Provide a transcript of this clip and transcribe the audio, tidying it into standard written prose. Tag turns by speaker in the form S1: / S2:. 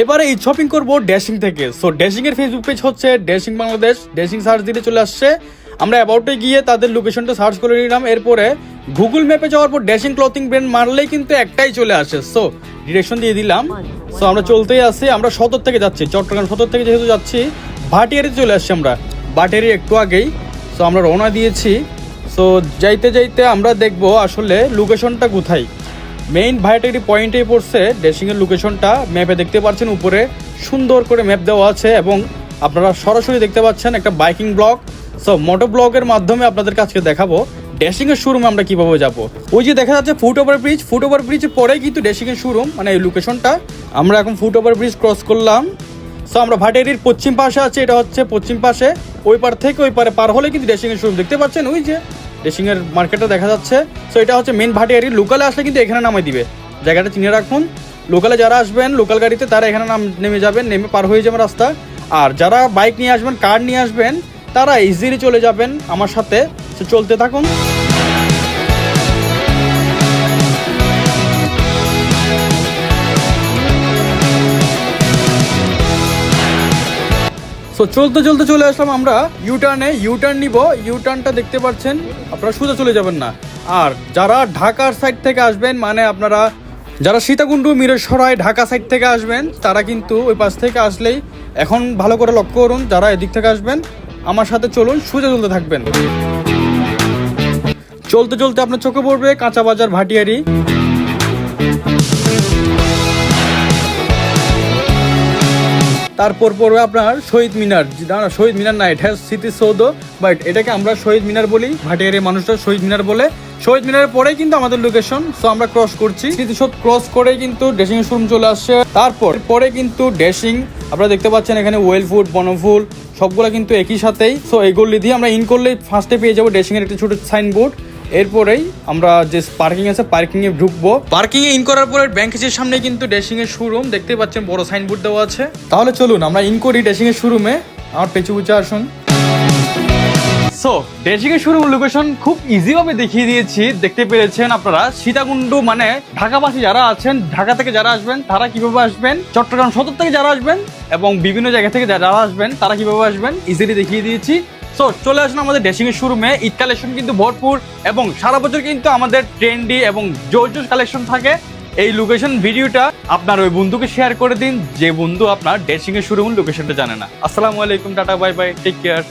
S1: এবারে ঈদ শপিং করবো ড্যাশিং থেকে। সো ড্যাশিং এর ফেসবুক পেজ হচ্ছে ড্যাশিং বাংলাদেশ। ড্যাশিং সার্চ দিলে চলে আসছে। আমরা অ্যাবাউটে গিয়ে তাদের লোকেশনটা সার্চ করে নিলাম। এরপরে গুগল ম্যাপে যাওয়ার পর ড্যাশিং ক্লথিং ব্র্যান্ড মারলেই কিন্তু একটাই চলে আসে। সো ডিরেকশন দিয়ে দিলাম। সো আমরা চলতেই আসি, আমরা সদর থেকে যাচ্ছি, চট্টগ্রাম সদর থেকে যেহেতু যাচ্ছি ভাটিয়ারিতে চলে আসছি আমরা, ভাটিয়ারি একটু আগেই। সো আমরা রওনা দিয়েছি। সো যাইতে যাইতে আমরা দেখবো আসলে লোকেশনটা কোথায়। মেইন ভাইটারি পয়েন্টেই পড়ছে ড্যাশিংয়ের লোকেশনটা। ম্যাপে দেখতে পাচ্ছেন উপরে সুন্দর করে ম্যাপ দেওয়া আছে এবং আপনারা সরাসরি দেখতে পাচ্ছেন একটা বাইকিং ব্লগ। সো মোটো ব্লগের মাধ্যমে আপনাদের কাছে দেখাবো ড্যাশিংয়ের শোরুমে আমরা কীভাবে যাব। ওই যে দেখা যাচ্ছে ফুট ওভার ব্রিজের পরেই কিন্তু ড্যাশিংয়ের শোরুম, মানে এই লোকেশনটা। আমরা এখন ফুট ওভার ব্রিজ ক্রস করলাম। সো আমরা ভাটিয়ারির পশ্চিম পাশে আছে, এটা হচ্ছে পশ্চিম পাশে। ওই পার থেকে ওই পারে পার হলে কিন্তু ড্যাশিংয়ের শোরুম দেখতে পাচ্ছেন, ওই যে ড্যাশিংয়ের মার্কেটটা দেখা যাচ্ছে। সো এটা হচ্ছে মেন ভাটিয়ারি। লোকালে আসলে কিন্তু এখানে নামাই দিবে, জায়গাটা চিনে রাখুন। লোকালে যারা আসবেন লোকাল গাড়িতে তারা এখানে নেমে যাবেন, নেমে পার হয়ে যাবেন রাস্তা। আর যারা বাইক নিয়ে আসবেন, কার নিয়ে আসবেন, তারা ইজিলি চলে যাবেন আমার সাথে। সো চলতে থাকুন। সো চলতে চলতে চলে আসলাম আমরা ইউটার্ন নিব। ইউটার্নটা দেখতে পাচ্ছেন, আপনারা সোজা চলে যাবেন না। আর যারা ঢাকার সাইড থেকে আসবেন, মানে আপনারা যারা সীতাকুণ্ড মিরসরাই ঢাকা সাইড থেকে আসবেন, তারা কিন্তু ওই পাশ থেকে আসলেই, এখন ভালো করে লক্ষ্য করুন, যারা এদিক থেকে আসবেন আমার সাথে চলুন, সোজা চলতে থাকবেন। চলতে চলতে আপনার চোখে পড়বে কাঁচা বাজার ভাটিয়ারি। তারপর পড়বে আপনার শহীদ মিনার। শহীদ মিনার না, এটা স্মৃতিসৌধ, বাট এটাকে আমরা শহীদ মিনার বলি। ভাটিয়ারির মানুষরা শহীদ মিনার বলে। শহীদ মিনারের পরেই কিন্তু আমাদের লোকেশন। সো আমরা ক্রস করছি, স্মৃতিসৌধ ক্রস করেই কিন্তু ড্যাশিং এর শোরুম চলে আসছে। তারপর পরে কিন্তু ড্যাশিং, আপনারা দেখতে পাচ্ছেন এখানে ওয়েল ফুড, বনফুল সবগুলো কিন্তু একই সাথেই। সো এইগুলি দিয়ে আমরা ইন করলে ফার্স্টে পেয়ে যাবো ড্যাশিং এর একটা ছোট সাইনবোর্ড। এরপরেই আমরা যে পার্কিং আছে পার্কিং এ ঢুকবো। পার্কিং এ ইন করার পরে ব্যাংকের সামনে কিন্তু ড্যাশিং এর শোরুম দেখতে পাচ্ছেন, বড় সাইনবোর্ড দেওয়া আছে। তাহলে চলুন আমরা ইন করি ড্যাশিং এর শোরুমে। আমার পেছু পেছু আসুন। সো ড্যাশিং এর শোরুম লোকেশন খুব ইজি ভাবে দেখিয়ে দিয়েছি, দেখতে পেরেছেন আপনারা। সীতাকুণ্ড মানে ঢাকাবাসী যারা আছেন, ঢাকা থেকে যারা আসবেন তারা কিভাবে আসবেন, চট্টগ্রাম সদর থেকে যারা আসবেন এবং বিভিন্ন জায়গা থেকে যারা আসবেন তারা কিভাবে আসবেন ইজিলি দেখিয়ে দিয়েছি। সো চলে আসুন আমাদের ড্যাশিং এর শোরুমে। ঈদ কালেকশন কিন্তু ভরপুর এবং সারা বছর কিন্তু আমাদের ট্রেন্ডি এবং জোর কালেকশন থাকে। এই লোকেশন ভিডিওটা আপনার ওই বন্ধুকে শেয়ার করে দিন যে বন্ধু আপনার ড্যাশিং এর শোরুম লোকেশনটা জানে না। আসসালামু আলাইকুম, tata, bye bye, take care.